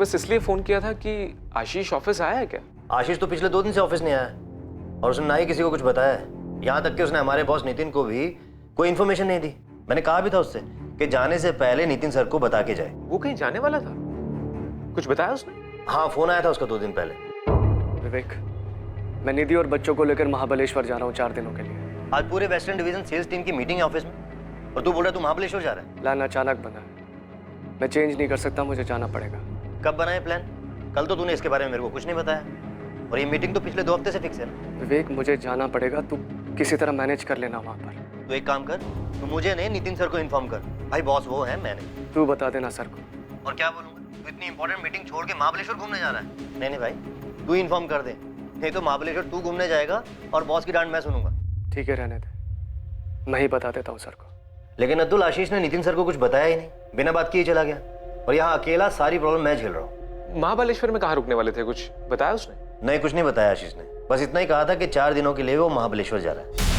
बस इसलिए फोन किया था कि आशीष ऑफिस आया है क्या? आशीष तो पिछले 2 दिन से ऑफिस नहीं आया है और उसने ना ही किसी को कुछ बताया है। यहाँ तक कि उसने हमारे बॉस नितिन को भी कोई इन्फॉर्मेशन नहीं दी। मैंने कहा भी था उससे कि जाने से पहले नितिन सर को बता के जाए। वो कहीं जाने वाला था? कुछ बताया उसने? हाँ, फोन आया था उसका 2 दिन पहले। विवेक, मैं निधि और बच्चों को लेकर महाबलेश्वर जा रहा हूँ 4 दिनों के लिए। आज पूरे वेस्टर्न डिवीजन सेल्स टीम की मीटिंग है ऑफिस में और तू बोल रहा है तू महाबलेश्वर जा रहा है? प्लान अचानक बना है, मैं चेंज नहीं कर सकता, मुझे जाना पड़ेगा। कब बना है प्लान? कल तो तूने इसके बारे में मेरे को कुछ नहीं बताया और ये मीटिंग तो पिछले 2 हफ्ते से फिक्स है ना। विवेक, मुझे जाना पड़ेगा, तू किसी तरह मैनेज कर लेना वहाँ पर। तो एक काम कर, तू मुझे नहीं नितिन सर को इन्फॉर्म कर। भाई बॉस वो है, मैं नहीं। तू बता देना सर को। और क्या बोलूंगा? तू इतनी इंपॉर्टेंट मीटिंग छोड़ के महाबलेश्वर घूमने जा रहा है? नहीं भाई, तू इन्फॉर्म कर दे, नहीं तो महाबलेश्वर तू घूमने जाएगा और बॉस की डांट मैं सुनूंगा। ठीक है, रहने दे, मैं ही बता देता हूँ सर को। लेकिन अब्दुल, आशीष ने नितिन सर को कुछ बताया ही नहीं, बिना बात किए चला गया और यहाँ अकेला सारी प्रॉब्लम मैं झेल रहा हूँ। महाबलेश्वर में कहाँ रुकने वाले थे? कुछ बताया उसने? नहीं, कुछ नहीं बताया आशीष ने। बस इतना ही कहा था कि 4 दिनों के लिए वो महाबलेश्वर जा रहा है।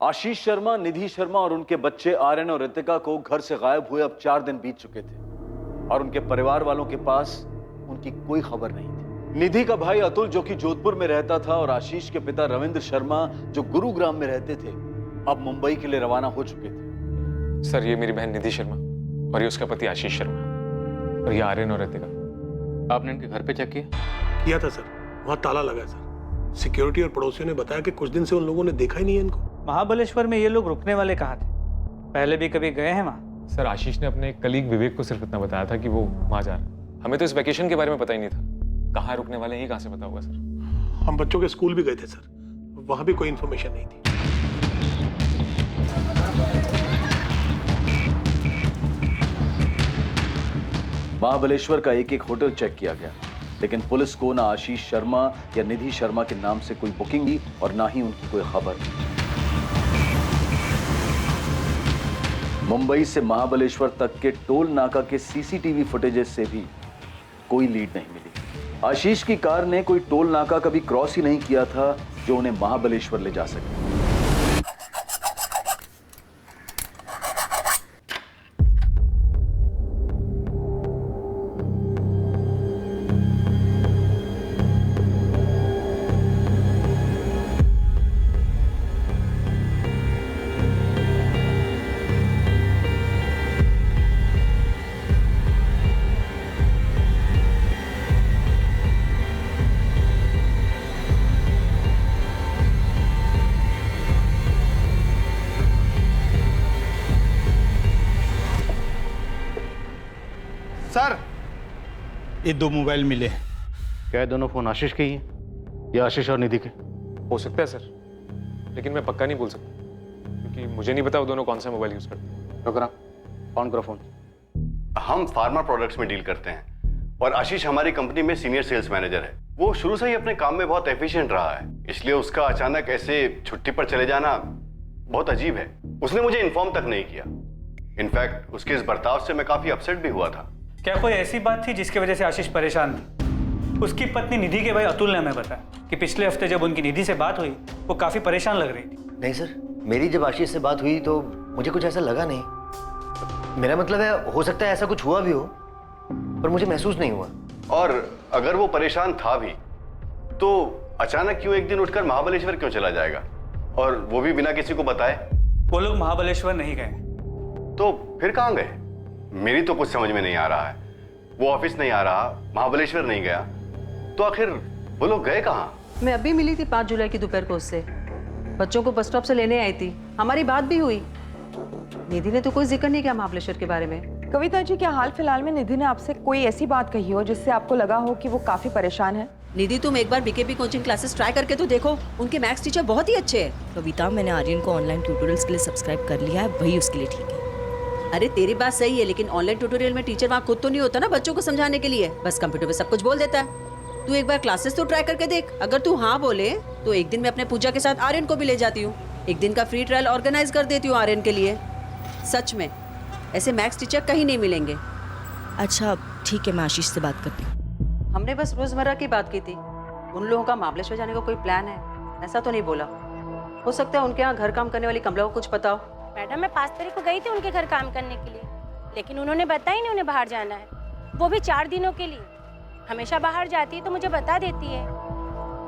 आशीष शर्मा, निधि शर्मा और उनके बच्चे आर्यन और रितिका को घर से गायब हुए अब 4 दिन बीत चुके थे और उनके परिवार वालों के पास उनकी कोई खबर नहीं थी। निधि का भाई अतुल, जो कि जोधपुर में रहता था, और आशीष के पिता रविंद्र शर्मा, जो गुरुग्राम में रहते थे, अब मुंबई के लिए रवाना हो चुके थे। सर, ये मेरी बहन निधि शर्मा और ये उसका पति आशीष शर्मा और ये आर्यन और रितिका। आपने इनके घर पे चेक किया? किया था सर, वहाँ ताला लगा है सर। सिक्योरिटी और पड़ोसियों ने बताया कि कुछ दिन से उन लोगों ने देखा ही नहीं है इनको। महाबलेश्वर में ये लोग रुकने वाले कहाँ थे? पहले भी कभी गए हैं वहाँ? सर, आशीष ने अपने कलीग विवेक को सिर्फ इतना बताया था कि वो वहां जा रहा है। हमें तो इस वेकेशन के बारे में पता ही नहीं था। कहाँ रुकने वाले हैं कहाँ से पता होगा सर? हम बच्चों के स्कूल भी गए थे सर, वहां भी कोई इन्फॉर्मेशन नहीं थी। महाबलेश्वर का एक एक होटल चेक किया गया, लेकिन पुलिस को ना आशीष शर्मा या निधि शर्मा के नाम से कोई बुकिंग दी और ना ही उनकी कोई खबर। मुंबई से महाबलेश्वर तक के टोल नाका के सीसीटीवी फुटेजेस से भी कोई लीड नहीं मिली। आशीष की कार ने कोई टोल नाका कभी क्रॉस ही नहीं किया था जो उन्हें महाबलेश्वर ले जा सके। सर, ये 2 मोबाइल मिले हैं। क्या ये दोनों फोन आशीष के ही हैं या आशीष और निधि के? हो सकता है सर, लेकिन मैं पक्का नहीं बोल सकता क्योंकि मुझे नहीं पता वो दोनों कौन सा मोबाइल यूज करते हैं। रुकना, ऑन करो फोन। हम फार्मा प्रोडक्ट्स में डील करते हैं और आशीष हमारी कंपनी में सीनियर सेल्स मैनेजर है। वो शुरू से ही अपने काम में बहुत एफिशिएंट रहा है, इसलिए उसका अचानक ऐसे छुट्टी पर चले जाना बहुत अजीब है। उसने मुझे इन्फॉर्म तक नहीं किया। इनफैक्ट उसके इस बर्ताव से मैं काफी अपसेट भी हुआ था। क्या कोई ऐसी बात थी जिसकी वजह से आशीष परेशान थी? उसकी पत्नी निधि के भाई अतुल ने हमें बताया कि पिछले हफ्ते जब उनकी निधि से बात हुई वो काफी परेशान लग रही थी। नहीं सर, मेरी जब आशीष से बात हुई तो मुझे कुछ ऐसा लगा नहीं। मेरा मतलब है, हो सकता है ऐसा कुछ हुआ भी हो पर मुझे महसूस नहीं हुआ। और अगर वो परेशान था भी तो अचानक क्यों एक दिन उठकर महाबलेश्वर क्यों चला जाएगा, और वो भी बिना किसी को बताए? वो लोग महाबलेश्वर नहीं गए। तो फिर कहाँ गए? मेरी तो कुछ समझ में नहीं आ रहा है। वो ऑफिस नहीं आ रहा, महाबलेश्वर नहीं गया, तो आखिर वो लोग गए कहाँ? मैं अभी मिली थी 5 जुलाई की दोपहर को उससे। बच्चों को बस स्टॉप से लेने आई थी, हमारी बात भी हुई। निधि ने तो कोई जिक्र नहीं किया महाबलेश्वर के बारे में। कविता जी, क्या हाल फिलहाल में निधि ने आपसे कोई ऐसी बात कही हो जिससे आपको लगा हो कि वो काफी परेशान है? निधि, तुम एक बार बीकेपी कोचिंग क्लासेस ट्राई करके तो देखो, उनके मैथ्स टीचर बहुत ही अच्छे हैं। कविता, मैंने आर्यन को ऑनलाइन ट्यूटोरियल्स के लिए सब्सक्राइब कर लिया है, वही उसके लिए ठीक है। अरे तेरी बात सही है, लेकिन ऑनलाइन ट्यूटोरियल में टीचर वहाँ खुद तो नहीं होता ना बच्चों को समझाने के लिए, बस कंप्यूटर पे सब कुछ बोल देता है। तू एक बार क्लासेस तो ट्राई करके देख। अगर तू हाँ बोले तो एक दिन मैं अपने पूजा के साथ आर्यन को भी ले जाती हूँ। एक दिन का फ्री ट्रायल ऑर्गेनाइज कर देती हूँ आर्यन के लिए। सच में ऐसे मैथ्स टीचर कहीं नहीं मिलेंगे। अच्छा ठीक है, मैं आशीष से बात करती हूँ। हमने बस रोजमर्रा की बात की थी। उन लोगों का महाबलेश्वर जाने का कोई प्लान है ऐसा तो नहीं बोला। हो सकता है उनके यहाँ घर काम करने वाली कमला को कुछ पता हो। मैडम मैं 5 तारीख को गई थी उनके घर काम करने के लिए, लेकिन उन्होंने बताया नहीं उन्हें बाहर जाना है, वो भी 4 दिनों के लिए। हमेशा बाहर जाती है तो मुझे बता देती है।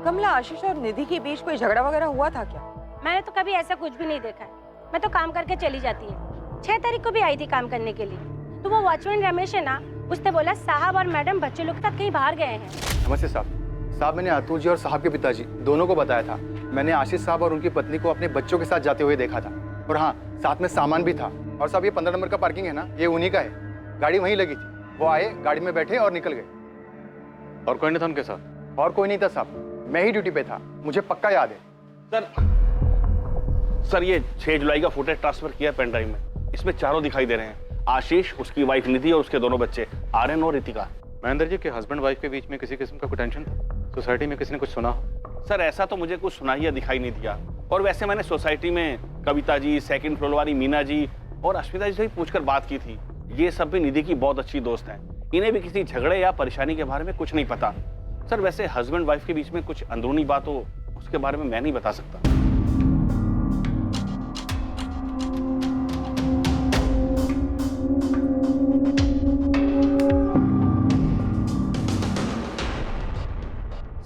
कमला, आशीष और निधि के बीच कोई झगड़ा वगैरह हुआ था क्या? मैंने तो कभी ऐसा कुछ भी नहीं देखा है, मैं तो काम करके चली जाती है। 6 तारीख को भी आई थी काम करने के लिए, तो वो वॉचमैन रमेश है ना, उसने बोला साहब और मैडम बच्चे लोग तक कहीं बाहर गए हैं। नमस्ते साहब, मैंने अतुल जी और साहब के पिताजी दोनों को बताया था। मैंने आशीष साहब और उनकी पत्नी को अपने बच्चों के साथ जाते हुए देखा था, और हाँ साथ में सामान भी था। और साहब ये 15 नंबर का पार्किंग है ना, ये उन्हीं का है। गाड़ी वहीं लगी थी, वो आए, गाड़ी में बैठे और निकल गए। और कोई नहीं था उनके साथ? और कोई नहीं था साहब, मैं ही ड्यूटी पे था, मुझे पक्का याद है। सर ये 6 जुलाई का फुटेज ट्रांसफर किया पेन ड्राइव में, इसमें चारों दिखाई दे रहे हैं, आशीष, उसकी वाइफ निधि और उसके दोनों बच्चे आर्यन और रितिका। महेंद्र जी के हस्बैंड वाइफ के बीच में किसी किस्म का कोई टेंशन था? सोसाइटी में किसी ने कुछ सुना? सर ऐसा तो मुझे कुछ सुनाई या दिखाई नहीं दिया। और वैसे मैंने सोसाइटी में कविता जी, सेकंड फ्लोर वाली मीना जी और अश्विता जी से भी पूछकर बात की थी। ये सब भी निधि की बहुत अच्छी दोस्त हैं, इन्हें भी किसी झगड़े या परेशानी के बारे में कुछ नहीं पता। सर वैसे हस्बैंड वाइफ के बीच में कुछ अंदरूनी बात हो उसके बारे में मैं नहीं बता सकता।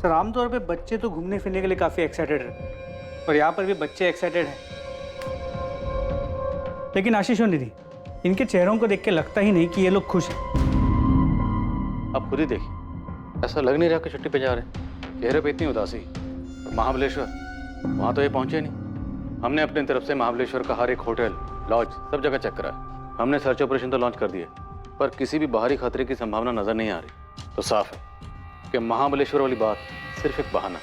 सर आमतौर पे बच्चे तो घूमने फिरने के लिए काफ़ी एक्साइटेड रहते हैं, और यहाँ पर भी बच्चे एक्साइटेड हैं। लेकिन आशीष और निधि, इनके चेहरों को देख के लगता ही नहीं कि ये लोग खुश हैं। आप खुद ही देखिए, ऐसा लग नहीं रहा कि छुट्टी पे जा रहे हैं। चेहरे पे इतनी उदासी। और महाबलेश्वर, वहाँ तो ये पहुँचे नहीं। हमने अपनी तरफ से महाबलेश्वर का हर एक होटल, लॉज सब जगह चेक करा। हमने सर्च ऑपरेशन तो लॉन्च कर दिए, पर किसी भी बाहरी खतरे की संभावना नजर नहीं आ रही। तो साफ है कि महाबलेश्वर वाली बात सिर्फ एक बहाना,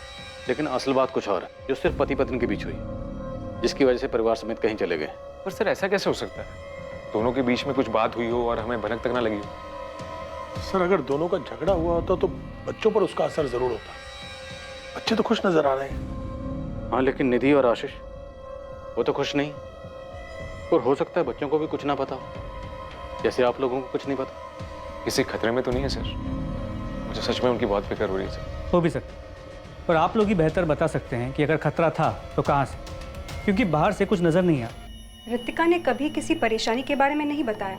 लेकिन असल बात कुछ और है, जो सिर्फ पति पत्नी के बीच हुई, जिसकी वजह से परिवार समेत कहीं चले गए। पर सर ऐसा कैसे हो सकता है? दोनों के बीच में कुछ बात हुई हो और हमें भनक तक ना लगी हो। सर अगर दोनों का झगड़ा हुआ होता तो बच्चों पर उसका असर जरूर होता। बच्चे तो खुश नजर आ रहे हैं। हाँ, लेकिन निधि और आशीष वो तो खुश नहीं। और हो सकता है बच्चों को भी कुछ ना पता हो, जैसे आप लोगों को कुछ नहीं पता। किसी खतरे में तो नहीं है सर? मुझे सच में उनकी बहुत फिक्र हो रही है सर। हो भी सकता है, और आप लोग ही बेहतर बता सकते हैं कि अगर खतरा था तो कहाँ से, क्योंकि बाहर से कुछ नज़र नहीं आया। रितिका ने कभी किसी परेशानी के बारे में नहीं बताया।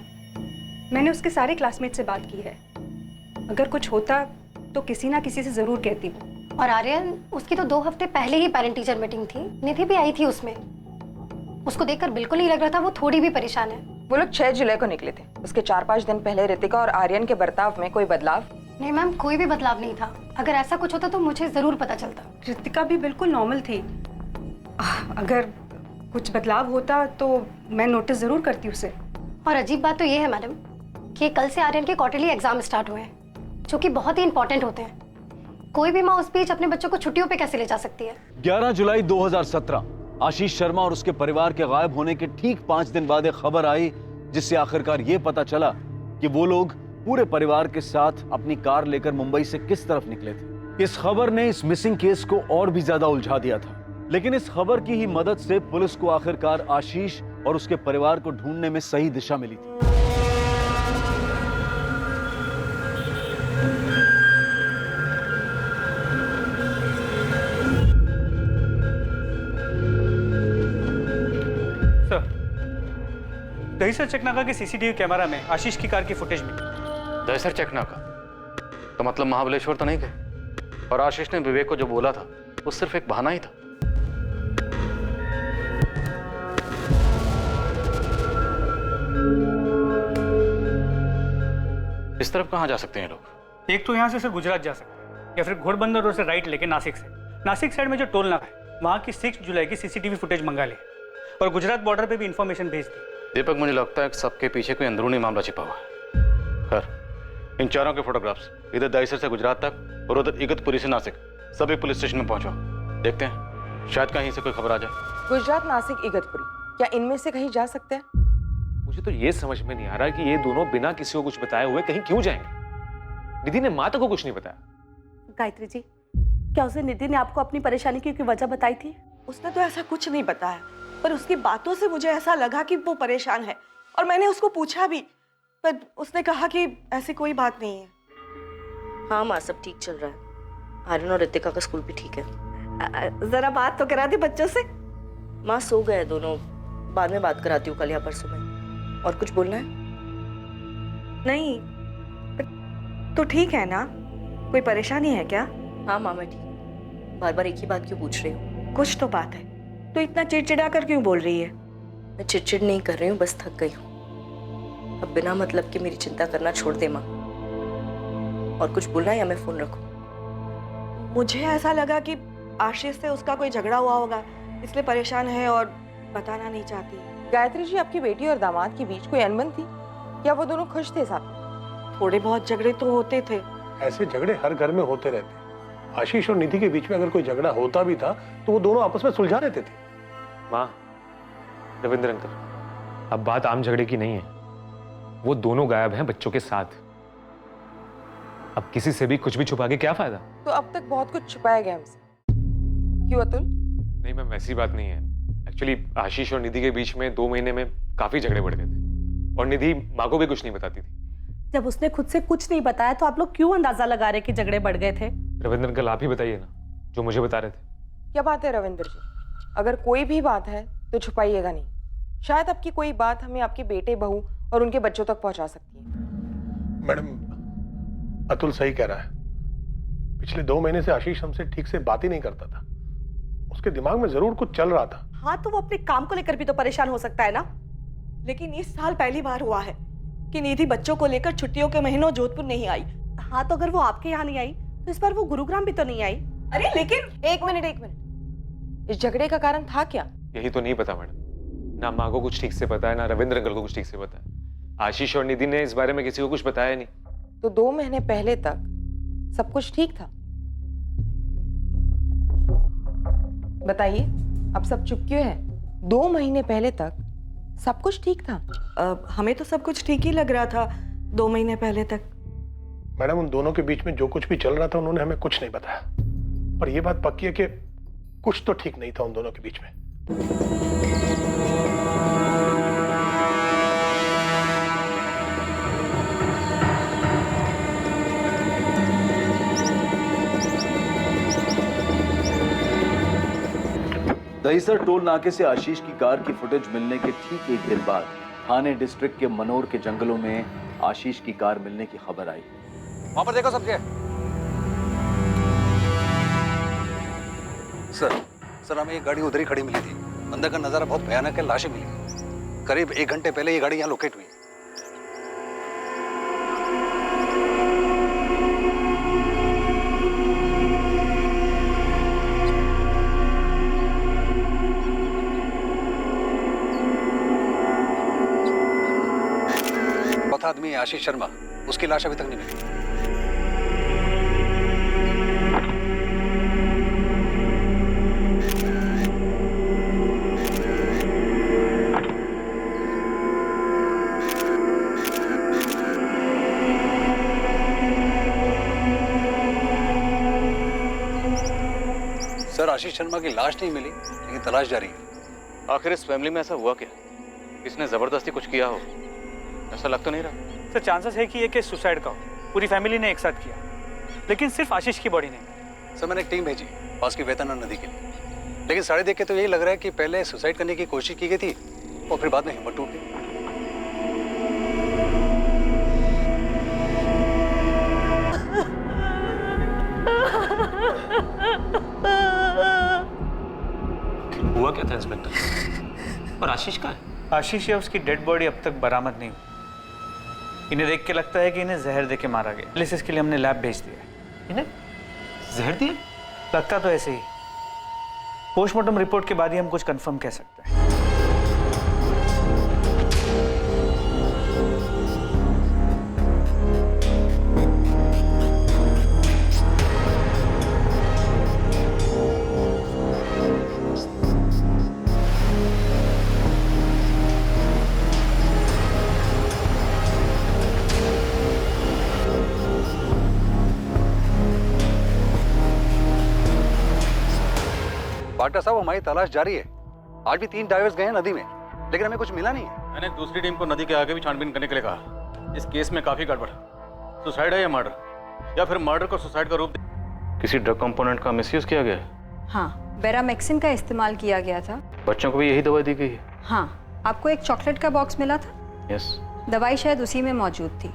मैंने उसके सारे क्लासमेट से बात की है, अगर कुछ होता तो किसी ना किसी से ज़रूर कहती वो। और आर्यन, उसकी तो 2 हफ्ते पहले ही पेरेंट टीचर मीटिंग थी, निधि भी आई थी उसमें। उसको देखकर बिल्कुल नहीं लग रहा था वो थोड़ी भी परेशान है। वो लोग 6 जुलाई को निकले थे। उसके 4-5 दिन पहले रितिका और आर्यन के बर्ताव में कोई बदलाव? नहीं मैम, कोई भी बदलाव नहीं था। अगर ऐसा कुछ होता तो मुझे जरूर पता चलता। रितिका भी बिल्कुल नॉर्मल थी। अगर कुछ बदलाव होता तो मैं नोटिस जरूर करती उसे। और अजीब बात तो ये है मैडम कि कल से आर्यन के क्वार्टरली एग्जाम स्टार्ट हुए हैं, जो कि बहुत ही इंपॉर्टेंट होते हैं। कोई भी माँ उस बीच अपने बच्चों को छुट्टियों पे कैसे ले जा सकती है? 11 जुलाई 2017 आशीष शर्मा और उसके परिवार के गायब होने के ठीक 5 दिन बाद एक खबर आई, जिससे आखिरकार ये पता चला कि वो लोग पूरे परिवार के साथ अपनी कार लेकर मुंबई से किस तरफ निकले थे। इस खबर ने इस मिसिंग केस को और भी ज्यादा उलझा दिया था, लेकिन इस खबर की ही मदद से पुलिस को आखिरकार आशीष और उसके परिवार को ढूंढने में सही दिशा मिली थी। दहीसर चकनाका के सीसीटीवी कैमरा में आशीष की कार की फुटेज मिली। दहीसर चकनाका तो मतलब महाबलेश्वर तो नहीं गए, और आशीष ने विवेक को जो बोला था वो सिर्फ एक बहाना ही था। इस तरफ कहाँ जा सकते हैं लोग? एक तो यहाँ से गुजरात जा सकते हैं, या फिर घोड़बंदर रोड से राइट लेके नासिक से। नासिक साइड में जो टोल नाका है वहाँ की 6 जुलाई की सीसीटीवी फुटेज मंगा ली और गुजरात बॉर्डर पे भी इंफॉर्मेशन भेज दी। दीपक, मुझे लगता है कि सबके पीछे कोई अंदरूनी मामला छिपा हुआ है। खैर, इन चारों के फोटोग्राफ्स इधर दहीसर से गुजरात तक और उधर इगतपुरी से नासिक सभी पुलिस स्टेशन में पहुंचो। देखते हैं, शायद कहीं से कोई खबर आ जाए। गुजरात, नासिक, इगतपुरी, क्या इनमें से कहीं जा सकते हैं? मुझे तो ये समझ में नहीं आ रहा कि ये दोनों बिना किसी को कुछ बताए हुए कहीं क्यों जाएंगे। निधि ने माता को कुछ नहीं बताया। गायत्री जी, क्या उसे निधि ने आपको अपनी परेशानी की वजह बताई थी? उसने तो ऐसा कुछ नहीं बताया, पर उसकी बातों से मुझे ऐसा लगा कि वो परेशान है, और मैंने उसको पूछा भी, पर उसने कहा कि ऐसी कोई बात नहीं है। हाँ माँ, सब ठीक चल रहा है। आर्यन और रितिका का स्कूल भी ठीक है। जरा बात तो करा दी बच्चों से। माँ सो गए दोनों, बाद में बात कराती हूँ कल या परसों में। और कुछ बोलना है? नहीं तो ठीक है ना, कोई परेशानी है क्या? हाँ माँ मैं ठीक। बार बार एक ही बात क्यों पूछ रही हूँ? कुछ तो बात है, तो इतना चिड़चिड़ा कर क्यों बोल रही है? मैं चिड़चिड़ नहीं कर रही हूँ, बस थक गई हूँ। अब बिना मतलब के मेरी चिंता करना छोड़ दे माँ। और कुछ बोलना है या मैं फोन रखूँ? मुझे ऐसा लगा कि आशीष से उसका कोई झगड़ा हुआ होगा, इसलिए परेशान है और बताना नहीं चाहती। गायत्री जी, आपकी बेटी और दामाद के बीच कोई अनबन थी या वो दोनों खुश थे साथ में? थोड़े बहुत झगड़े तो होते थे। ऐसे झगड़े हर घर में होते रहते हैं। आशीष और निधि के बीच में अगर कोई झगड़ा होता भी था तो वो दोनों आपस में सुलझा लेते थे। माँ, रविंद्र अंकल, अब बात आम झगड़े की नहीं है। वो दोनों गायब हैं बच्चों के साथ। अब किसी से भी कुछ भी छुपा के क्या फायदा? तो अब तक बहुत कुछ छुपाया गया हमसे, क्यों अतुल? नहीं मैम, वैसी बात नहीं है। एक्चुअली आशीष और निधि के बीच में 2 महीने में काफी झगड़े बढ़ गए थे और निधि माँ को भी कुछ नहीं बताती थी। जब उसने खुद से कुछ नहीं बताया तो आप लोग क्यों अंदाजा लगा रहे कि झगड़े बढ़ गए थे? रविंद्र अंकल, आप ही बताइए ना, जो मुझे बता रहे थे। क्या बात है रविंद्र जी, अगर कोई भी बात है तो छुपाइएगा नहीं। शायद आपकी कोई बात हमें आपके बेटे, बहू और उनके बच्चों तक पहुंचा सकती है। मैडम, अतुल सही कह रहा है। पिछले 2 महीने से आशीष हमसे ठीक से बात ही नहीं करता था। उसके दिमाग में जरूर कुछ चल रहा था। हाँ, तो वो अपने काम को लेकर भी तो परेशान हो सकता है ना। लेकिन इस साल पहली बार हुआ है कि निधि बच्चों को लेकर छुट्टियों के महीनों जोधपुर नहीं आई। हाँ, तो अगर वो आपके यहाँ नहीं आई तो इस बार वो गुरुग्राम भी तो नहीं आई। अरे लेकिन एक मिनट, इस झगड़े का कारण था क्या? यही तो नहीं पता मैडम। ना माँ को कुछ ठीक से पता है, ना रविंद्र अंकल को कुछ ठीक से पता है। आशीष और निधि ने इस बारे में किसी को कुछ बताया नहीं। तो 2 महीने पहले तक सब कुछ ठीक था। बताइए, अब सब चुप क्यों है? 2 महीने पहले तक सब कुछ ठीक था। हमें तो सब कुछ ठीक ही लग रहा था 2 महीने पहले तक। मैडम, उन दोनों के बीच में जो कुछ भी चल रहा था उन्होंने हमें कुछ नहीं बताया, पर यह बात पक्की है कि कुछ तो ठीक नहीं था उन दोनों के बीच में। दहीसर टोल नाके से आशीष की कार की फुटेज मिलने के ठीक 1 दिन बाद थाने डिस्ट्रिक्ट के मनोर के जंगलों में आशीष की कार मिलने की खबर आई। वहां पर देखो सबके। सर हमें ये गाड़ी उधर ही खड़ी मिली थी। अंदर का नजारा बहुत भयानक है, लाशें मिली। करीब 1 घंटे पहले ये गाड़ी यहाँ लोकेट हुई। चौथा आदमी आशीष शर्मा, उसकी लाश अभी तक नहीं मिली। सर, आशीष शर्मा की लाश नहीं मिली, लेकिन तलाश जारी है। आखिर इस फैमिली में ऐसा हुआ क्या? किसने जबरदस्ती कुछ किया हो? ऐसा लग तो नहीं रहा। सर, चांसेस है कि ये केस सुसाइड का हो। पूरी फैमिली ने एक साथ किया, लेकिन सिर्फ आशीष की बॉडी नहीं। सर, मैंने एक टीम भेजी पास की वेतना नदी के लिए, लेकिन साड़े देख के तो यही लग रहा है कि पहले सुसाइड करने की कोशिश की गई थी और फिर बाद में हिम्मत टूट गई। हुआ क्या था इंस्पेक्टर? और आशीष का है? आशीष या उसकी डेड बॉडी अब तक बरामद नहीं हुई। इन्हें देख के लगता है कि इन्हें जहर देके मारा गया। एनालिसिस के लिए हमने लैब भेज दिया है। इन्हें जहर दिया? लगता तो ऐसे ही। पोस्टमार्टम रिपोर्ट के बाद ही हम कुछ कंफर्म कह सकते हैं। डॉक्टर साहब, हमारी तलाश जारी है। आज भी 3 डाइवर्स गए हैं नदी में। लेकिन हमें कुछ मिला नहीं है। मैंने दूसरी टीम को नदी के आगे भी छानबीन करने के लिए कहा। इस केस में काफी गड़बड़ है। सुसाइड है या मर्डर, या फिर मर्डर को सुसाइड का रूप किसी ड्रग कंपोनेंट का मिसयूज किया गया है? हाँ, बेरामेक्सिन का इस्तेमाल किया गया था। बच्चों को भी यही दवाई दी गई है? हाँ, आपको एक चॉकलेट का बॉक्स मिला था? यस। दवाई शायद उसी में मौजूद थी।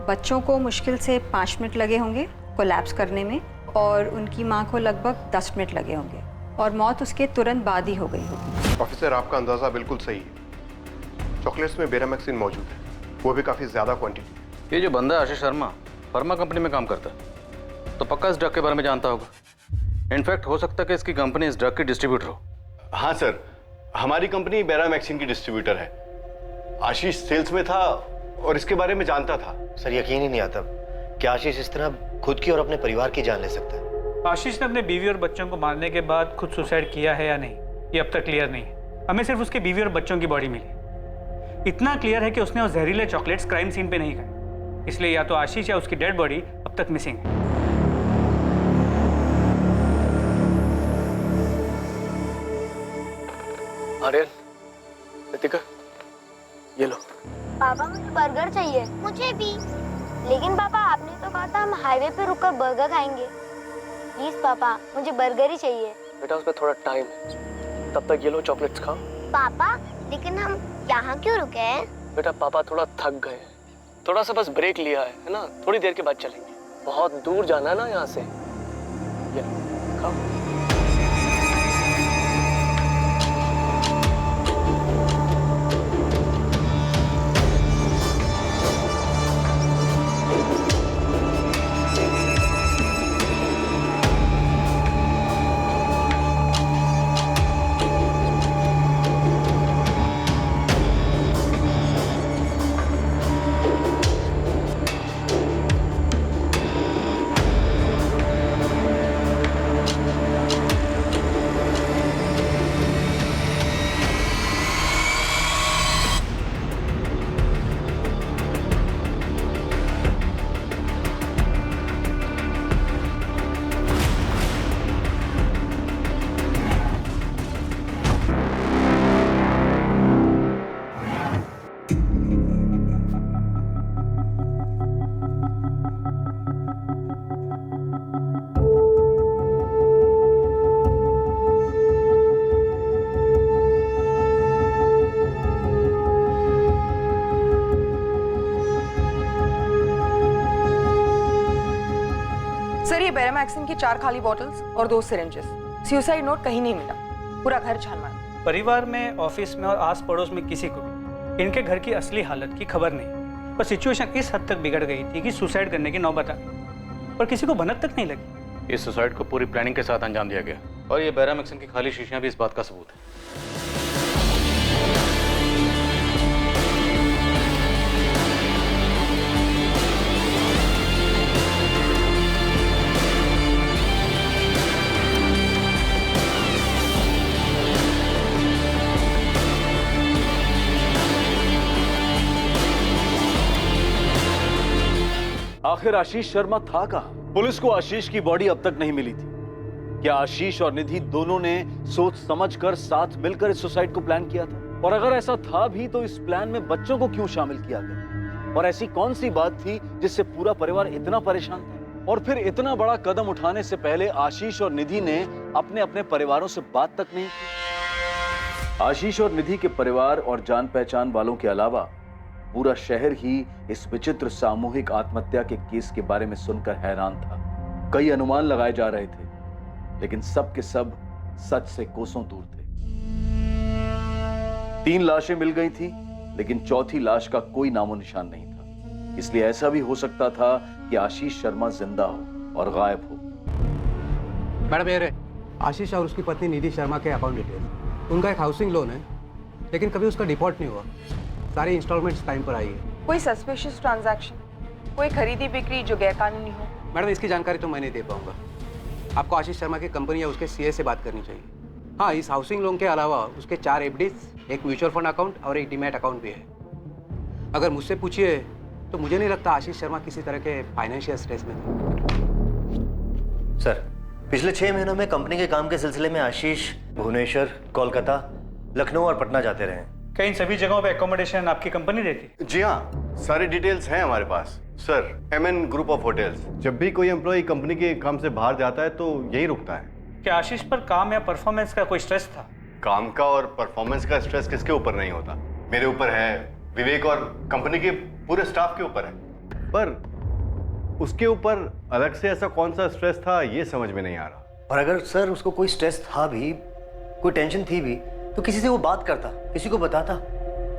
बच्चों को मुश्किल से 5 मिनट लगे होंगे कोलैप्स करने में, और उनकी माँ को लगभग 10 मिनट लगे होंगे, और मौत उसके तुरंत बाद ही हो गई होगी। ऑफिसर, आपका अंदाजा बिल्कुल सही है। चॉकलेट्स में बेरामेक्सिन मौजूद है, वो भी काफी ज्यादा क्वांटिटी। ये जो बंदा आशीष शर्मा फार्मा कंपनी में काम करता है, तो पक्का इस ड्रग के बारे में जानता होगा। इनफैक्ट हो सकता है कि इसकी कंपनी इस ड्रग की डिस्ट्रीब्यूटर हो। हाँ सर, हमारी कंपनी बेरामेक्सिन की डिस्ट्रीब्यूटर है। आशीष सेल्स में था और इसके बारे में जानता था। सर यकीन ही नहीं आता कि आशीष इस तरह खुद की और अपने परिवार की जान ले सकता है। आशीष ने अपने बीवी और बच्चों को मारने के बाद खुद सुसाइड किया है या नहीं, ये अब तक क्लियर नहीं है। हमें सिर्फ उसके बीवी और बच्चों की बॉडी मिली। इतना क्लियर है कि उसने वो जहरीले चॉकलेट्स क्राइम सीन पे नहीं खाए, इसलिए या तो आशीष या उसकी डेड बॉडी अब तक मिसिंग है। आर्यन, रितिका, ये लो। पापा मुझे बर्गर चाहिए। मुझे भी। लेकिन पापा आपने तो कहा था हम हाईवे पे रुककर बर्गर खाएंगे। प्लीज पापा, मुझे बर्गर ही चाहिए। बेटा उसमें थोड़ा टाइम है, तब तक ये लो चॉकलेट्स खाओ। पापा लेकिन हम यहाँ क्यों रुके हैं? बेटा पापा थोड़ा थक गए, थोड़ा सा बस ब्रेक लिया है ना, थोड़ी देर के बाद चलेंगे। बहुत दूर जाना है ना यहाँ से। ये खाओ। सर ये बेरामैक्सिन की 4 खाली बॉटल्स और 2 सिरिंजेस। सुसाइड नोट कहीं नहीं मिला, पूरा घर छान मारा। परिवार में, ऑफिस में और आस पड़ोस में किसी को भी इनके घर की असली हालत की खबर नहीं, पर सिचुएशन इस हद तक बिगड़ गई थी कि सुसाइड करने की नौबत आ गई, पर किसी को भनक तक नहीं लगी। इस सुसाइड को पूरी प्लानिंग के साथ अंजाम दिया गया, और ये बेरामेक्सिन की खाली शीशियां भी इस बात का सबूत है। आखिर आशीष शर्मा था कहां? पुलिस को आशीष की बॉडी अब तक नहीं मिली थी। क्या आशीष और निधि दोनों ने सोच समझकर साथ मिलकर इस सुसाइड को प्लान किया था? और अगर ऐसा था भी तो इस प्लान में बच्चों को क्यों शामिल किया गया? और ऐसी कौन सी बात थी जिससे पूरा परिवार इतना परेशान था? और फिर इतना बड़ा कदम उठाने से पहले आशीष और निधि ने अपने अपने परिवारों से बात तक नहीं की। आशीष और निधि के परिवार और जान पहचान वालों के अलावा पूरा शहर ही इस विचित्र सामूहिक आत्महत्या के केस के बारे में सुनकर हैरान था। कई अनुमान लगाए जा रहे थे, लेकिन सब के सब सच से कोसों दूर थे। 3 लाशें मिल गई थी, लेकिन चौथी लाश का कोई नामो निशान नहीं था। इसलिए ऐसा भी हो सकता था कि आशीष शर्मा जिंदा हो और गायब हो। मैडम ये रहे आशीष और उसकी पत्नी निधि शर्मा के अकाउंट डिटेल्स। उनका एक हाउसिंग लोन है, लेकिन कभी उसका डिफॉल्ट नहीं हुआ। सारी इंस्टॉलमेंट्स टाइम पर आई है। कोई सस्पिशियस ट्रांजैक्शन, कोई खरीदी बिक्री जो गैरकानूनी हो? मैडम इसकी जानकारी तो मैं नहीं दे पाऊंगा। आपको आशीष शर्मा की कंपनी या उसके सीए से बात करनी चाहिए। हाँ, इस हाउसिंग लोन के अलावा उसके 4 एफडीज, एक म्यूचुअल फंड अकाउंट और एक डीमैट अकाउंट भी है। अगर मुझसे पूछिए तो मुझे नहीं लगता आशीष शर्मा किसी तरह के फाइनेंशियल स्ट्रेस में थे। सर पिछले 6 महीनों में कंपनी के काम के सिलसिले में आशीष भुवनेश्वर, कोलकाता, लखनऊ और पटना जाते रहे हैं। क्या इन सभी जगहों पे एकोमोडेशन आपकी कंपनी देती है? जी हाँ, सारी डिटेल्स हैं हमारे पास sir. MN group of hotels. जब भी कोई एम्प्लॉय कंपनी के काम से बाहर जाता है तो यही रुकता है। क्या आशीष पर काम या परफॉर्मेंस का कोई स्ट्रेस था? काम का और परफॉर्मेंस का स्ट्रेस किसके ऊपर नहीं होता? मेरे ऊपर है, विवेक और कंपनी के पूरे स्टाफ के ऊपर है। पर उसके ऊपर अलग से ऐसा कौन सा स्ट्रेस था ये समझ में नहीं आ रहा। और अगर सर उसको कोई स्ट्रेस था भी, कोई टेंशन थी भी, तो किसी से वो बात करता, किसी को बताता।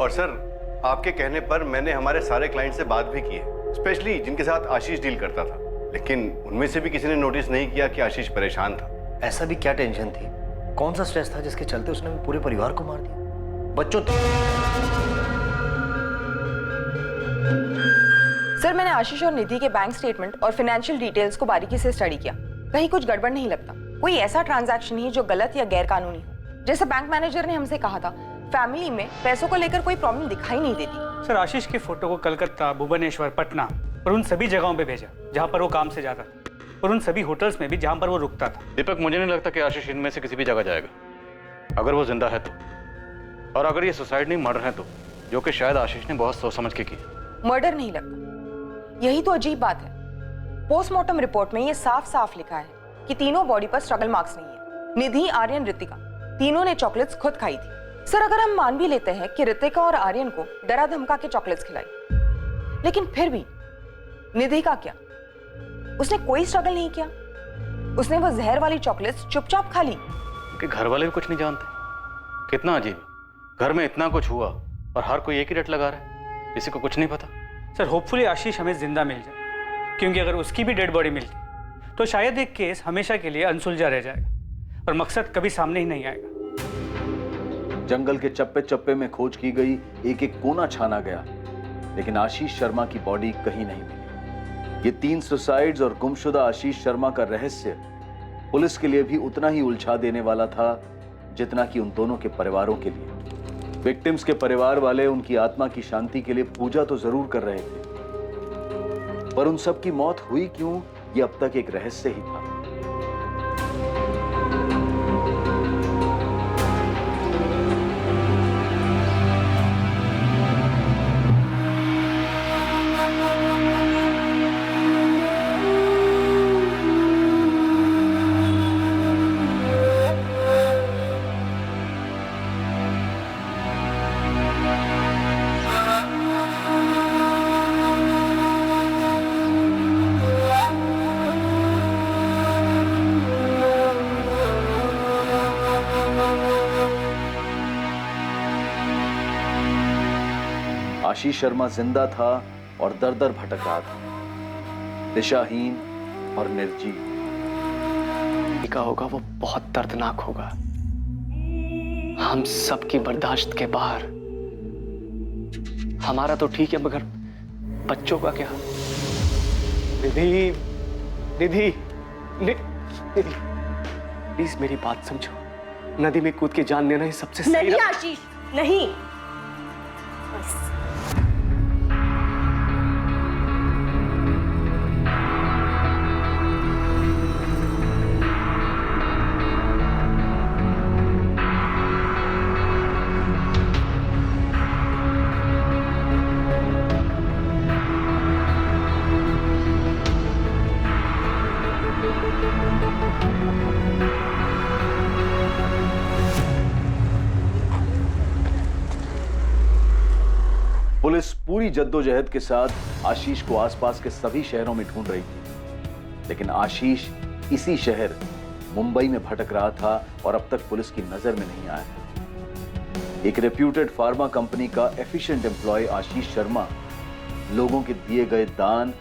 और सर आपके कहने पर मैंने हमारे सारे क्लाइंट से बात भी की है, स्पेशली जिनके साथ आशीष डील करता था, लेकिन उनमें से भी किसी ने नोटिस नहीं किया कि आशीष परेशान था। ऐसा भी क्या टेंशन थी, कौन सा स्ट्रेस था जिसके चलते उसने पूरे परिवार को मार दिया? बच्चों तक। सर मैंने आशीष और निधि के बैंक स्टेटमेंट और फाइनेंशियल डिटेल्स को बारीकी से स्टडी किया। कहीं कुछ गड़बड़ नहीं लगता। कोई ऐसा ट्रांजैक्शन नहीं जो गलत या गैर कानूनी हो। जैसे बैंक मैनेजर ने हमसे कहा था, फैमिली में पैसों को लेकर कोई प्रॉब्लम दिखाई नहीं देती। सर आशीष की फोटो को कलकत्ता, भुवनेश्वर, पटना और उन सभी जगहों पे भेजा जहां पर वो काम से जाता था, और उन सभी होटल्स में भी जहां पर वो रुकता था। दीपक, मुझे नहीं लगता कि आशीष इनमें से किसी भी जगह जाएगा, अगर वो जिंदा है तो। और अगर ये सुसाइड नहीं मर्डर है तो, जो कि शायद आशीष ने बहुत सोच समझ के की। मर्डर नहीं लगता। यही तो अजीब बात है। पोस्टमार्टम रिपोर्ट में ये साफ साफ लिखा है कि तीनों बॉडी पर स्ट्रगल मार्क्स नहीं है। निधि, आर्यन, ऋतिका तीनों ने चॉकलेट्स खुद खाई थी। सर अगर हम मान भी लेते हैं कि ऋतिका और आर्यन को डरा धमका के चॉकलेट्स खिलाई, लेकिन फिर भी निधि का क्या? उसने कोई स्ट्रगल नहीं किया। उसने वो जहर वाली चॉकलेट्स चुपचाप खा ली। कि घर वाले भी कुछ नहीं जानते। कितना अजीब, घर में इतना कुछ हुआ और हर कोई एक ही रट लगा रहा है, किसी को कुछ नहीं पता। सर होपफुली आशीष हमें जिंदा मिल जाए, क्योंकि अगर उसकी भी डेड बॉडी मिलती तो शायद एक केस हमेशा के लिए अनसुलझा रह जाएगा और मकसद कभी सामने ही नहीं आएगा। जंगल के चप्पे चप्पे में खोज की गई, एक एक कोना छाना गया, लेकिन आशीष शर्मा की बॉडी कहीं नहीं मिली। ये 3 सुसाइड्स और गुमशुदा आशीष शर्मा का रहस्य पुलिस के लिए भी उतना ही उलझा देने वाला था जितना कि उन दोनों के परिवारों के लिए। विक्टिम्स के परिवार वाले उनकी आत्मा की शांति के लिए पूजा तो जरूर कर रहे थे, पर उन सब की मौत हुई क्यों, ये अब तक एक रहस्य ही था। आशीष शर्मा जिंदा था और दर दर भटक रहा था, दिशाहीन और निर्जीव। का होगा वो बहुत दर्दनाक होगा, हम सबकी बर्दाश्त के बाहर। हमारा तो ठीक है, मगर बच्चों का क्या? निधि, निधि, निधि, प्लीज मेरी बात समझो। नदी में कूद के जान लेना ही सबसे सही। नहीं आशीष, नहीं। पुलिस पूरी जद्दोजहद के साथ आशीष को आसपास के सभी शहरों में ढूंढ रही थी, लेकिन आशीष इसी शहर मुंबई में भटक रहा था और अब तक पुलिस की नजर में नहीं आया था। एक रेप्यूटेड फार्मा कंपनी का एफिशिएंट एम्प्लॉय आशीष शर्मा लोगों के दिए गए दान,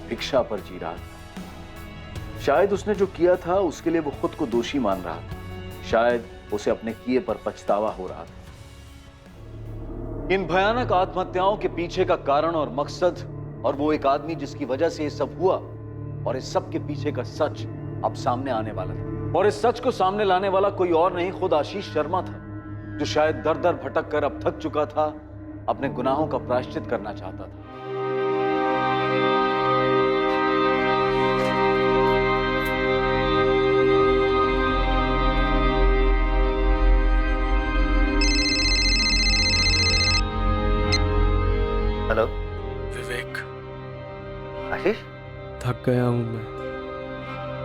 भिक्षा पर जी रहा था। शायद उसने जो किया था उसके लिए वो खुद को दोषी मान रहा था, शायद उसे अपने किए पर पछतावा हो रहा था। इन भयानक आत्महत्याओं के पीछे का कारण और मकसद, और वो एक आदमी जिसकी वजह से ये सब हुआ, और इस सब के पीछे का सच अब सामने आने वाला था। और इस सच को सामने लाने वाला कोई और नहीं, खुद आशीष शर्मा था, जो शायद दर दर भटक कर अब थक चुका था, अपने गुनाहों का प्रायश्चित करना चाहता था। थक गया हूं मैं,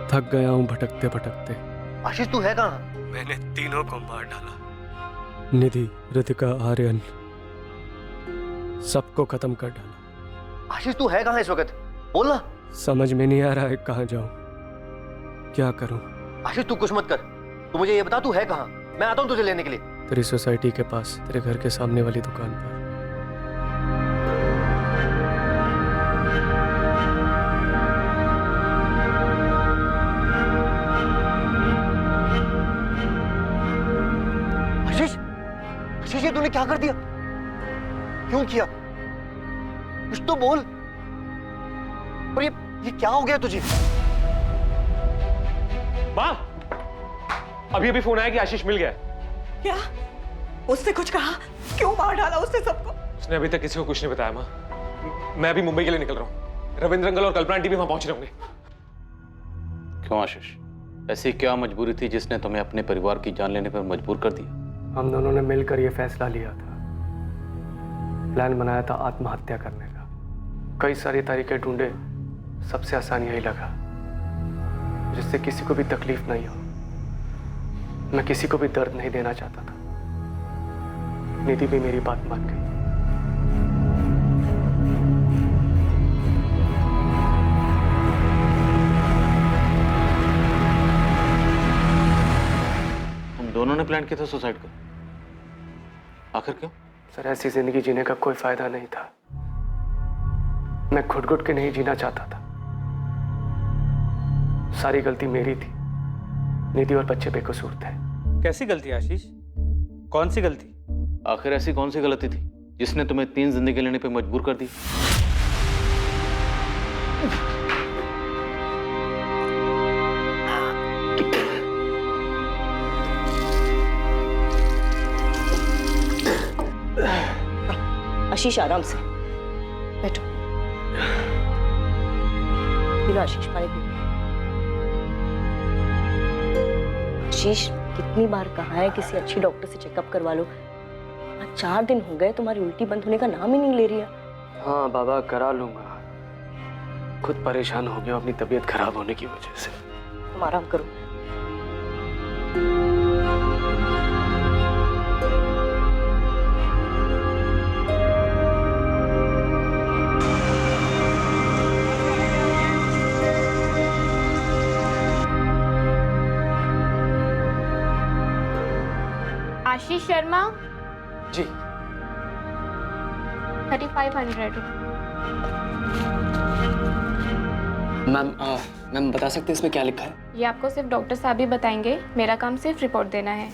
थक गया हूं भटकते भटकते। आशीष तू है कहाँ? मैंने तीनों को मार डाला, निधि, रितिका, आर्यन, सबको खत्म कर डाला। आशीष तू है कहाँ इस वक्त? बोल ना। समझ में नहीं आ रहा है कहाँ जाऊं, क्या करूं। आशीष तू कुछ मत कर, तू मुझे ये बता तू है कहाँ, मैं आता हूँ तुझे लेने के लिए। तेरी सोसाइटी के पास, तेरे घर के सामने वाली दुकान पर। आशीष, आशीष ये तूने क्या कर दिया? क्यों किया? कुछ तो बोल। और ये क्या हो गया तुझे? माँ, अभी अभी फोन आया कि आशीष मिल गया। क्या? उसने कुछ कहा? क्यों मार डाला उसने सबको? उसने अभी तक किसी को कुछ नहीं बताया माँ। मैं अभी मुंबई के लिए निकल रहा हूँ। रविंद्र अंकल और कल्पना आंटी भी वहां पहुंच रहे होंगे। क्यों आशीष, ऐसी क्या मजबूरी थी जिसने तुम्हें अपने परिवार की जान लेने पर मजबूर कर दिया? हम दोनों ने मिलकर यह फैसला लिया था, प्लान बनाया था आत्महत्या करने का। कई सारी तरीके ढूंढे, सबसे आसान यही लगा जिससे किसी को भी तकलीफ नहीं हो। मैं किसी को भी दर्द नहीं देना चाहता था। निधि भी मेरी बात मान गई। तुम दोनों ने प्लान किया था सुसाइड का, आखिर क्यों? सर, ऐसी जिंदगी जीने का कोई फायदा नहीं था। मैं घुट घुट के नहीं जीना चाहता था। सारी गलती मेरी थी। निधि और बच्चे बेकसूर थे। कैसी गलती आशीष? कौन सी गलती? आखिर ऐसी कौन सी गलती थी जिसने तुम्हें 3 जिंदगी लेने पे मजबूर कर दी? आशीष आराम से बैठो। पी लो आशीष, पानी पी लो। आशीष, कितनी बार कहा है किसी अच्छी डॉक्टर से चेकअप करवा लो। आज 4 दिन हो गए, तुम्हारी उल्टी बंद होने का नाम ही नहीं ले रही है। हाँ बाबा, करा लूंगा। खुद परेशान हो गया अपनी तबीयत खराब होने की वजह से। तुम आराम करो। आशीष शर्मा जी। 3500। मैम बता सकते हैं इसमें क्या लिखा है? ये आपको सिर्फ डॉक्टर साहब ही बताएंगे, मेरा काम सिर्फ रिपोर्ट देना है।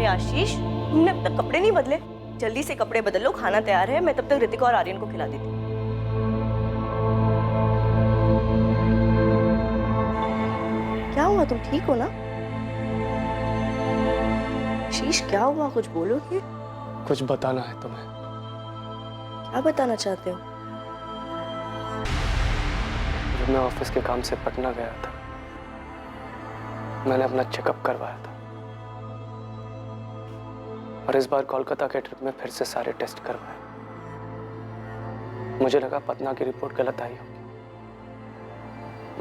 आशीष, तुमने अब तक कपड़े नहीं बदले? जल्दी से कपड़े बदल लो, खाना तैयार है। मैं तब तक रितिका और आर्यन को खिला देती हूँ। क्या हुआ, तुम ठीक हो ना? आशीष क्या हुआ, कुछ बोलोगे? कुछ बताना है तुम्हें। क्या बताना चाहते हो? जब मैं ऑफिस के काम से पटना गया था, मैंने अपना चेकअप करवाया था और इस बार कोलकाता के ट्रिप में फिर से सारे टेस्ट करवाए। मुझे लगा पटना की रिपोर्ट गलत आई होगी,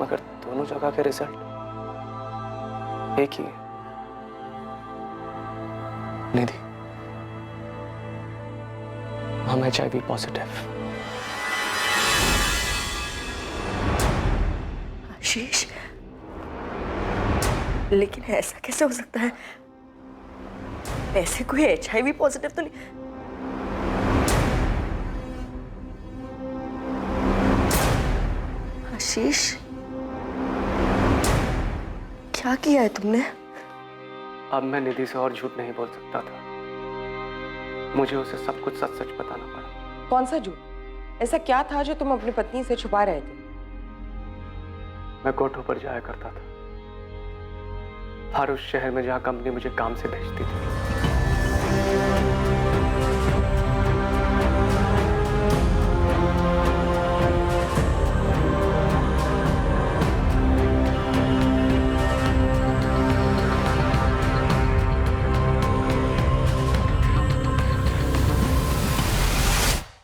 मगर दोनों जगह के रिजल्ट एक ही है। निधि, हम HIV पॉजिटिव। आशीष, लेकिन ऐसा कैसे हो सकता है? ऐसे कोई HIV पॉजिटिव तो नहीं। आशीष, क्या किया है तुमने? अब मैं निधि से और झूठ नहीं बोल सकता था। मुझे उसे सब कुछ सच सच बताना पड़ा। कौन सा झूठ? ऐसा क्या था जो तुम अपनी पत्नी से छुपा रहे थे? मैं कोठों पर जाया करता था, हर उस शहर में जहां कंपनी मुझे काम से भेजती थी।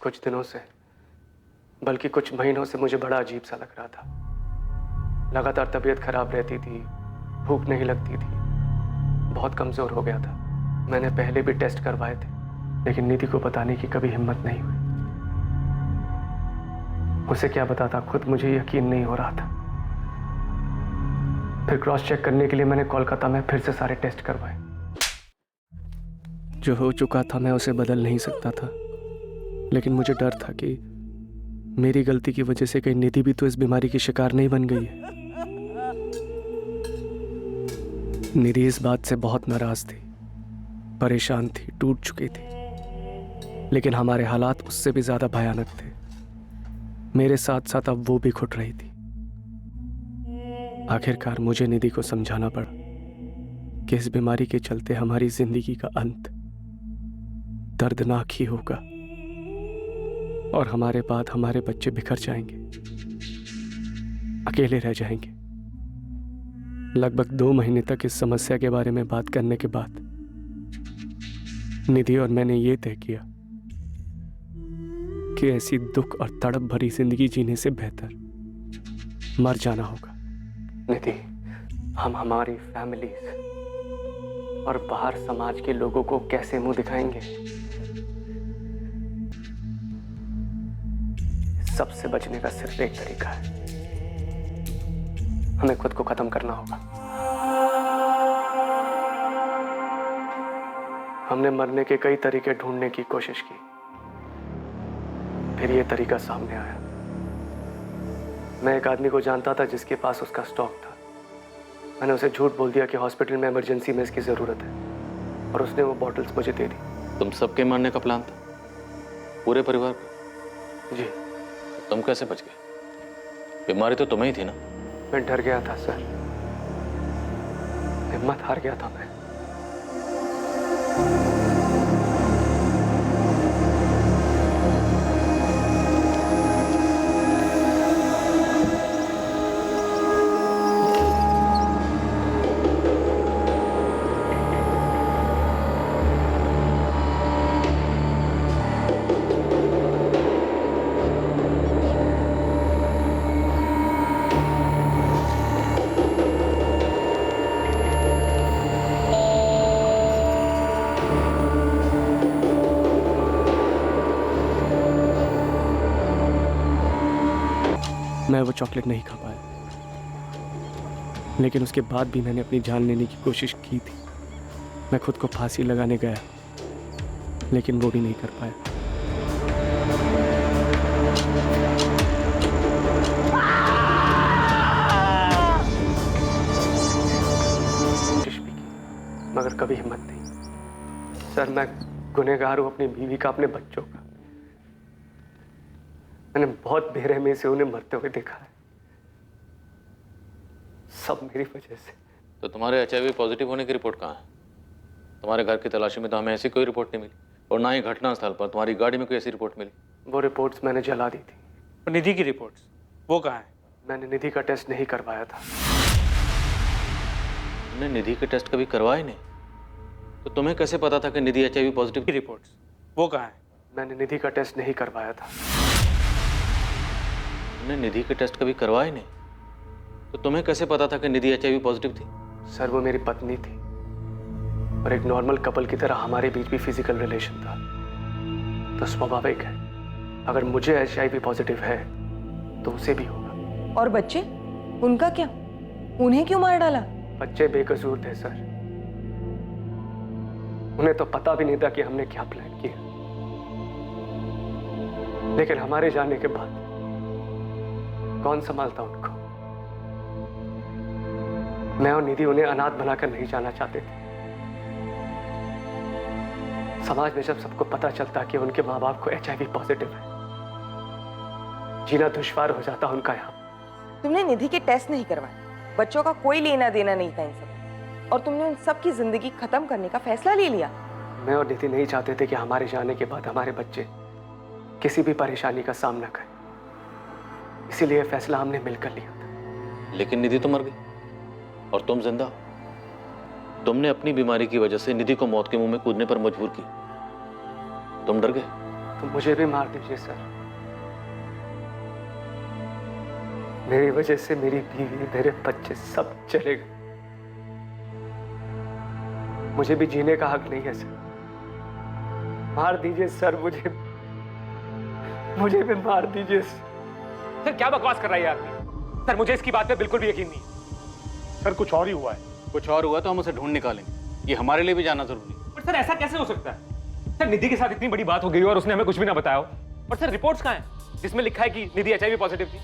कुछ दिनों से, बल्कि कुछ महीनों से मुझे बड़ा अजीब सा लग रहा था। लगातार तबीयत खराब रहती थी, भूख नहीं लगती थी, बहुत कमजोर हो गया था। मैंने पहले भी टेस्ट करवाए थे, लेकिन निधि को बताने की कभी हिम्मत नहीं हुई। उसे क्या बताता, खुद मुझे यकीन नहीं हो रहा था। फिर क्रॉस चेक करने के लिए मैंने कोलकाता में फिर से सारे टेस्ट करवाए। जो हो चुका था मैं उसे बदल नहीं सकता था, लेकिन मुझे डर था कि मेरी गलती की वजह से कहीं निधि भी तो इस बीमारी की शिकार नहीं बन गई है। निधि इस बात से बहुत नाराज थी, परेशान थी, टूट चुकी थी, लेकिन हमारे हालात उससे भी ज्यादा भयानक थे। मेरे साथ साथ अब वो भी घुट रही थी। आखिरकार मुझे निधि को समझाना पड़ा कि इस बीमारी के चलते हमारी जिंदगी का अंत दर्दनाक ही होगा और हमारे बाद हमारे बच्चे बिखर जाएंगे, अकेले रह जाएंगे। लगभग 2 महीने तक इस समस्या के बारे में बात करने के बाद निधि और मैंने ये तय किया कि ऐसी दुख और तड़प भरी जिंदगी जीने से बेहतर मर जाना होगा। निधि, हम हमारी फैमिलीज और बाहर समाज के लोगों को कैसे मुंह दिखाएंगे? सबसे बचने का सिर्फ एक तरीका है, हमें खुद को खत्म करना होगा। हमने मरने के कई तरीके ढूंढने की कोशिश की, फिर ये तरीका सामने आया। मैं एक आदमी को जानता था जिसके पास उसका स्टॉक था। मैंने उसे झूठ बोल दिया कि हॉस्पिटल में इमरजेंसी में इसकी जरूरत है, और उसने वो बॉटल्स मुझे दे दी। तुम सबके मारने का प्लान था, पूरे परिवार को? जी। तुम कैसे बच गए? बीमारी तो तुम्हें ही थी ना? मैं डर गया था सर, हिम्मत हार गया था मैं। मैं वो चॉकलेट नहीं खा पाया, लेकिन उसके बाद भी मैंने अपनी जान लेने की कोशिश की थी। मैं खुद को फांसी लगाने गया, लेकिन वो भी नहीं कर पाया। कोशिश भी की, मगर कभी हिम्मत नहीं। सर, मैं गुनहगार हूं अपनी बीवी का, अपने बच्चों का। मैंने बहुत बेरहमी से उन्हें मरते हुए देखा है, सब मेरी वजह से। तो तुम्हारे HIV पॉजिटिव होने की रिपोर्ट कहाँ है? तुम्हारे घर की तलाशी में तो हमें ऐसी कोई रिपोर्ट नहीं मिली, और ना ही घटना स्थल पर तुम्हारी गाड़ी में कोई ऐसी रिपोर्ट मिली। वो रिपोर्ट्स मैंने जला दी थी। और निधि की रिपोर्ट्स वो कहाँ है? मैंने निधि का टेस्ट नहीं करवाया था। तुमने निधि के टेस्ट कभी करवाए नहीं, तो तुम्हें कैसे पता था कि निधि HIV पॉजिटिव की? रिपोर्ट्स वो कहाँ है? मैंने निधि का टेस्ट नहीं करवाया था। तुमने निधि के टेस्ट कभी करवाए नहीं, तो तुम्हें कैसे पता था कि निधि HIV पॉजिटिव थी? सर, वो मेरी पत्नी थी, और एक नॉर्मल कपल की तरह हमारे बीच भी फिजिकल रिलेशन था। तो स्वाभाविक है, अगर मुझे HIV पॉजिटिव है तो उसे भी होगा। और बच्चे, उनका क्या? उन्हें क्यों मार डाला? बच्चे बेकसूर थे सर, उन्हें तो पता भी नहीं था कि हमने क्या प्लान किया। लेकिन हमारे जाने के बाद कौन संभालता उनको? मैं और निधि उन्हें अनाथ बनाकर नहीं जाना चाहते थे। समाज में जब सबको पता चलता कि उनके माँ बाप को HIV पॉजिटिव है, जीना दुश्वार हो जाता उनका यहाँ। तुमने निधि के टेस्ट नहीं करवाए, बच्चों का कोई लेना देना नहीं था इन सब, और तुमने उन सब की जिंदगी खत्म करने का फैसला ले लिया। मैं और निधि नहीं चाहते थे कि हमारे जाने के बाद हमारे बच्चे किसी भी परेशानी का सामना करें, इसीलिए फैसला हमने मिलकर लिया था। लेकिन निधि तो मर गई और तुम जिंदा हो। तुमने अपनी बीमारी की वजह से निधि को मौत के मुंह में कूदने पर मजबूर किया। तुम डर गए? तो मुझे भी मार दीजिए सर। मेरी वजह से मेरी बीवी, मेरे बच्चे सब चले गए। मुझे भी जीने का हक नहीं है सर। मार दीजिए सर, मुझे भी मार दीजिए सर। क्या बकवास कर रहा है आदमी? सर मुझे इसकी बात पे बिल्कुल भी यकीन नहीं। सर कुछ और ही हुआ है। कुछ और हुआ तो हम उसे ढूंढ निकालेंगे, ये हमारे लिए भी जाना जरूरी है। पर सर ऐसा कैसे हो सकता है? सर निधि के साथ इतनी बड़ी बात हो गई और उसने हमें कुछ भी ना बताया हो। और सर रिपोर्ट्स कहाँ हैं जिसमें लिखा है कि निधि HIV पॉजिटिव थी?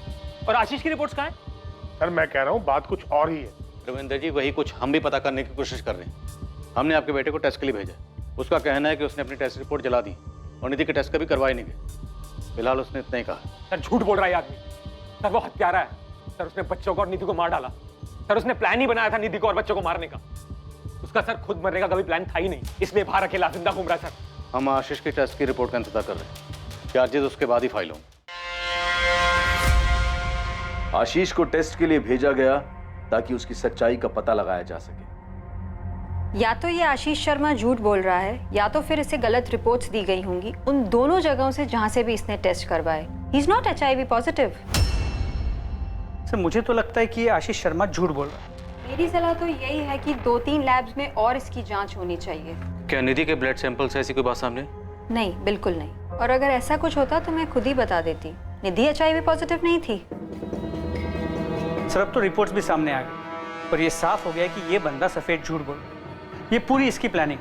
और आशीष की रिपोर्ट्स कहाँ हैं? सर मैं कह रहा हूँ बात कुछ और ही है। रविंद्र जी, वही कुछ हम भी पता करने की कोशिश कर रहे हैं। हमने आपके बेटे को टेस्ट के लिए भेजा। उसका कहना है कि उसने अपनी टेस्ट रिपोर्ट जला दी और निधि के टेस्ट कभी करवाए नहीं गए। फिलहाल उसने इतना ही कहा। सर झूठ बोल रहा है आदमी। सर वो हत्यारा है। सर उसने बच्चों को और निधि को मार डाला। सर उसने प्लान ही बनाया था निधि को और बच्चों को मारने का। उसका सर खुद मरने का कभी प्लान था ही नहीं, इसलिए बाहर अकेला जिंदा घूम रहा है। सर हम आशीष की टेस्ट की रिपोर्ट का इंतजार कर रहे हैं। चार्जेस उसके बाद ही फाइल होंगे। आशीष को टेस्ट के लिए भेजा गया ताकि उसकी सच्चाई का पता लगाया जा सके। या तो ये आशीष शर्मा झूठ बोल रहा है, या तो फिर इसे गलत रिपोर्ट्स दी गई होंगी उन दोनों जगहों से जहां से भी इसने टेस्ट करवाए। He is not HIV positive. Sir मुझे तो लगता है कि ये आशीष शर्मा झूठ बोल रहा है। मेरी सलाह तो यही है कि 2-3 लैब्स में और इसकी जांच होनी चाहिए। क्या निधि के ब्लड सैंपल से ऐसी कोई बात सामने? नहीं, बिल्कुल नहीं। और अगर ऐसा कुछ होता तो मैं खुद ही बता देती। निधि HIV पॉजिटिव नहीं थी। सर अब तो रिपोर्ट्स भी सामने आ गई और ये साफ हो गया कि ये बंदा सफेद झूठ बोल रहा है। ये पूरी इसकी प्लानिंग।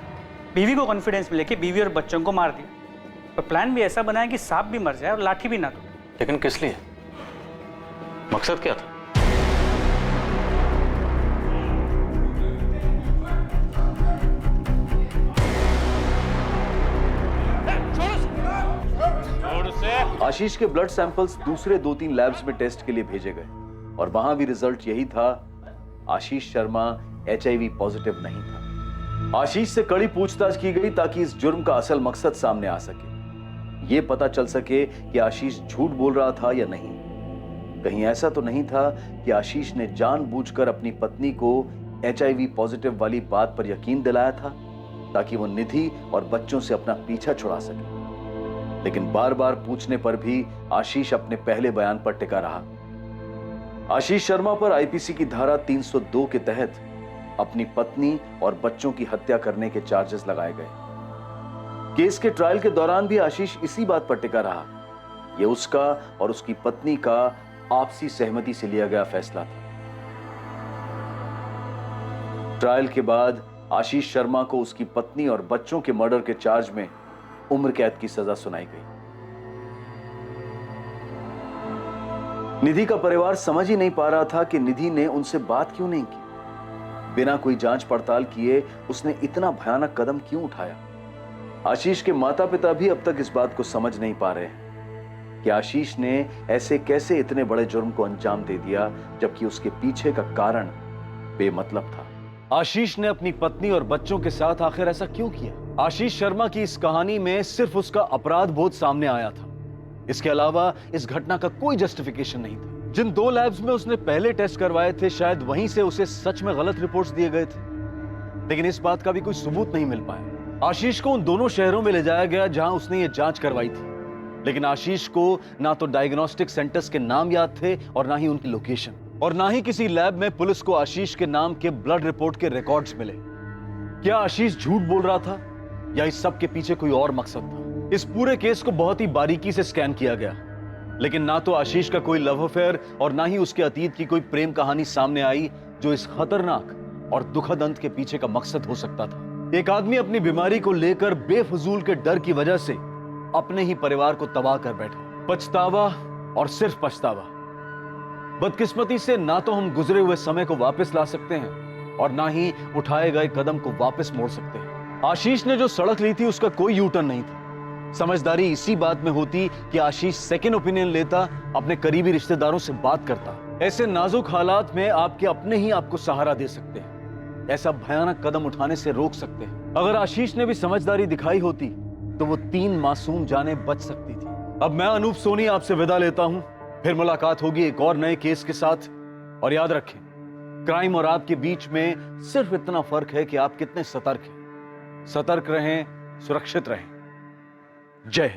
बीवी को कॉन्फिडेंस में लेके बीवी और बच्चों को मार दिया और प्लान भी ऐसा बनाया कि सांप भी मर जाए और लाठी भी ना टूटे। लेकिन किस लिए? मकसद क्या था? आशीष के ब्लड सैंपल्स दूसरे 2-3 लैब्स में टेस्ट के लिए भेजे गए और वहां भी रिजल्ट यही था, आशीष शर्मा HIV पॉजिटिव नहीं था। आशीष से कड़ी पूछताछ की गई ताकि इस जुर्म का असल मकसद सामने आ सके, ये पता चल सके कि आशीष झूठ बोल रहा था या नहीं। कहीं ऐसा तो नहीं था कि आशीष ने जानबूझकर अपनी पत्नी को HIV पॉजिटिव वाली बात पर यकीन दिलाया था ताकि वो निधि और बच्चों से अपना पीछा छुड़ा सके। लेकिन बार बार पूछने पर भी आशीष अपने पहले बयान पर टिका रहा। आशीष शर्मा पर IPC की धारा 302 के तहत अपनी पत्नी और बच्चों की हत्या करने के चार्जेस लगाए गए। केस के ट्रायल के दौरान भी आशीष इसी बात पर टिका रहा। यह उसका और उसकी पत्नी का आपसी सहमति से लिया गया फैसला था। ट्रायल के बाद आशीष शर्मा को उसकी पत्नी और बच्चों के मर्डर के चार्ज में उम्र कैद की सजा सुनाई गई। निधि का परिवार समझ ही नहीं पा रहा था कि निधि ने उनसे बात क्यों नहीं की। बिना कोई जांच पड़ताल किए उसने इतना भयानक कदम क्यों उठाया। आशीष के माता पिता भी अब तक इस बात को समझ नहीं पा रहे हैं कि आशीष ने ऐसे कैसे इतने बड़े जुर्म को अंजाम दे दिया, जबकि उसके पीछे का कारण बेमतलब था। आशीष ने अपनी पत्नी और बच्चों के साथ आखिर ऐसा क्यों किया? आशीष शर्मा की इस कहानी में सिर्फ उसका अपराध बोध सामने आया था। इसके अलावा इस घटना का कोई जस्टिफिकेशन नहीं था। जिन 2 लैब्स में उसने पहले टेस्ट करवाए थे, शायद वहीं से उसे सच में गलत रिपोर्ट्स दिए गए थे, लेकिन इस बात का भी कोई सबूत नहीं मिल पाया। आशीष को उन दोनों शहरों में ले जाया गया जहां उसने ये जांच करवाई थी, लेकिन आशीष को ना तो डायग्नोस्टिक सेंटर्स के नाम याद थे और ना ही उनकी लोकेशन, और ना ही किसी लैब में पुलिस को आशीष के नाम के ब्लड रिपोर्ट के रिकॉर्ड्स मिले। क्या आशीष झूठ बोल रहा था या इस सब के पीछे कोई और मकसद था? इस पूरे केस को बहुत ही बारीकी से स्कैन किया गया, लेकिन ना तो आशीष का कोई लव अफेयर और ना ही उसके अतीत की कोई प्रेम कहानी सामने आई जो इस खतरनाक और दुखद अंत के पीछे का मकसद हो सकता था। एक आदमी अपनी बीमारी को लेकर बेफजूल के डर की वजह से अपने ही परिवार को तबाह कर बैठा। पछतावा और सिर्फ पछतावा, बदकिस्मती से ना तो हम गुजरे हुए समय को वापस ला सकते हैं और ना ही उठाए गए कदम को वापस मोड़ सकते हैं। आशीष ने जो सड़क ली थी उसका कोई यू टर्न नहीं था। समझदारी इसी बात में होती कि आशीष सेकंड ओपिनियन लेता, अपने करीबी रिश्तेदारों से बात करता। ऐसे नाजुक हालात में आपके अपने ही आपको सहारा दे सकते हैं, ऐसा भयानक कदम उठाने से रोक सकते हैं। अगर आशीष ने भी समझदारी दिखाई होती तो वो 3 मासूम जानें बच सकती थी। अब मैं अनूप सोनी आपसे विदा लेता हूं, फिर मुलाकात होगी एक और नए केस के साथ। और याद रखें, क्राइम और आपके बीच में सिर्फ इतना फर्क है कि आप कितने सतर्क हैं। सतर्क रहें, सुरक्षित रहें। जय हिंद।